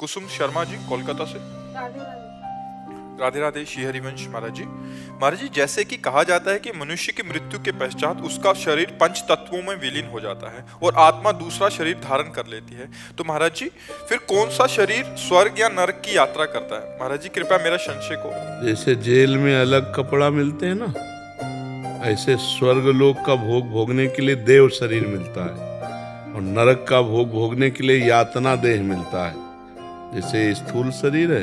कुसुम शर्मा जी कोलकाता से। राधे राधे। राधे राधे श्री हरिवंश महाराज जी जैसे कि कहा जाता है कि मनुष्य की मृत्यु के पश्चात उसका शरीर पंच तत्वों में विलीन हो जाता है और आत्मा दूसरा शरीर धारण कर लेती है। तो महाराज जी फिर कौन सा शरीर स्वर्ग या नरक की यात्रा करता है? महाराज जी कृपया मेरा संशय को। जैसे जेल में अलग कपड़ा मिलते हैं ना, ऐसे स्वर्ग लोक का भोग भोगने के लिए देव शरीर मिलता है और नरक का भोग भोगने के लिए यातना देह मिलता है। जैसे स्थूल शरीर है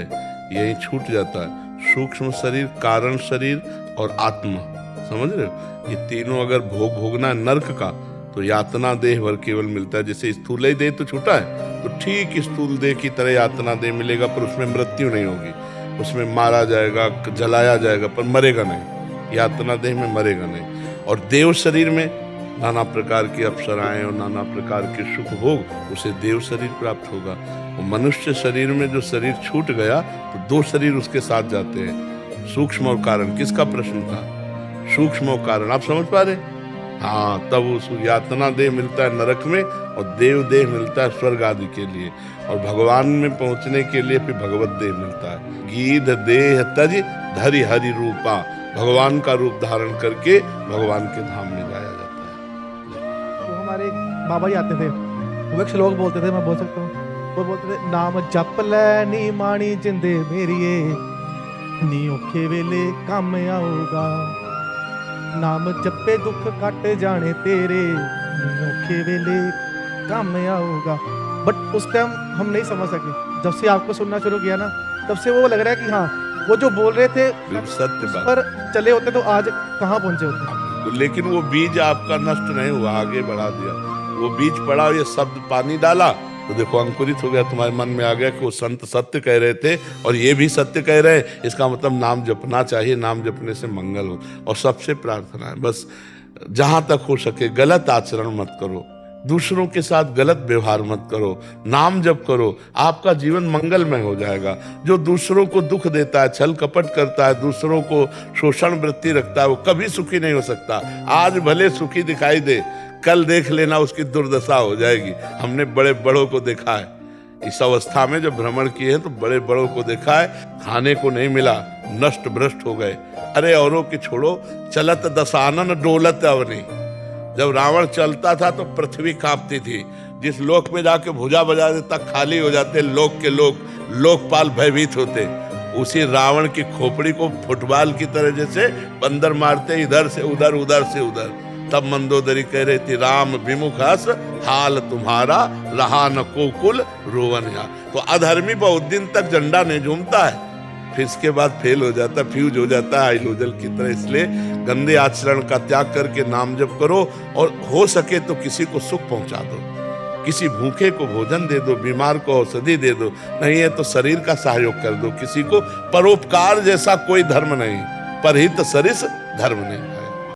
यही छूट जाता है, सूक्ष्म शरीर, कारण शरीर और आत्मा, समझ रहे हो? ये तीनों अगर भोग भोगना है नरक का तो यातना देह भर केवल मिलता है। जैसे स्थूल ही देह तो छूटा है तो ठीक स्थूल देह की तरह यातना देह मिलेगा, पर उसमें मृत्यु नहीं होगी, उसमें मारा जाएगा, जलाया जाएगा, पर मरेगा नहीं। यातना देह में मरेगा नहीं। और देव शरीर में नाना प्रकार की अप्सराएं और नाना प्रकार के सुख भोग, उसे देव शरीर प्राप्त होगा। और मनुष्य शरीर में जो शरीर छूट गया तो दो शरीर उसके साथ जाते हैं, सूक्ष्म और कारण। किसका प्रश्न था? सूक्ष्म और कारण, आप समझ पा रहे? हाँ, तब उस यातना देह मिलता है नरक में और देव देह मिलता है स्वर्ग आदि के लिए, और भगवान में पहुंचने के लिए फिर भगवत देह मिलता है। गीध देह तज धरि हरि रूपा, भगवान का रूप धारण करके भगवान के धाम में जाया जाता है। तो हमारे बाबा जी आते थे, वो एक श्लोक बोलते थे, मैं बोल सकता हूँ। वो बोलते थे, नाम जप ले नी माणी जिंदे मेरिए, नी औखे वेले काम आऊगा। नाम जपे दुख कट जाने तेरे, नी औखे वेले काम आऊगा। बट उस टाइम हम नहीं समझ सके। जब से आपको सुनना शुरू किया ना, तब से वो लग रहा है कि हाँ, वो जो बोल रहे थे सत्य बात। पर चले होते तो आज कहाँ पहुंचे होते। तो लेकिन वो बीज आपका नष्ट नहीं हुआ, आगे बढ़ा दिया। वो बीज पड़ा, ये शब्द पानी डाला तो देखो अंकुरित हो गया, तुम्हारे मन में आ गया कि वो संत सत्य कह रहे थे और ये भी सत्य कह रहे हैं। इसका मतलब नाम जपना चाहिए, नाम जपने से मंगल हो। और सबसे प्रार्थना है, बस जहां तक हो सके गलत आचरण मत करो, दूसरों के साथ गलत व्यवहार मत करो, नाम जप करो, आपका जीवन मंगलमय हो जाएगा। जो दूसरों को दुख देता है, छल कपट करता है, दूसरों को शोषण वृत्ति रखता है, वो कभी सुखी नहीं हो सकता। आज भले सुखी दिखाई दे, कल देख लेना उसकी दुर्दशा हो जाएगी। हमने बड़े बड़ों को देखा है, इस अवस्था में जब भ्रमण किए हैं तो बड़े बड़ों को देखा है, खाने को नहीं मिला, नष्ट भ्रष्ट हो गए। अरे औरों की छोड़ो, चलत दशानन डोलत अवनी। जब रावण चलता था तो पृथ्वी कांपती थी। जिस लोक में जाके भुजा बजा देता खाली हो जाते लोक के लोग, लोकपाल भयभीत होते। उसी रावण की खोपड़ी को फुटबॉल की तरह जैसे बंदर मारते, इधर से उधर, उधर से उधर। तब मंदोदरी कह रही थी, राम विमुख हस हाल तुम्हारा, रहा न को कुल रोवन या। तो अधर्मी बहुत दिन तक झंडा नहीं झूमता है, फिर इसके बाद फेल हो जाता, फ्यूज हो जाता है हाइड्रोजन की तरह। इसलिए गंदे आचरण का त्याग करके नाम जप करो, और हो सके तो किसी को सुख पहुंचा दो, किसी भूखे को भोजन दे दो, बीमार को औषधि दे दो, नहीं है तो शरीर का सहयोग कर दो किसी को। परोपकार जैसा कोई धर्म नहीं, परहित सरिस धर्म नहीं।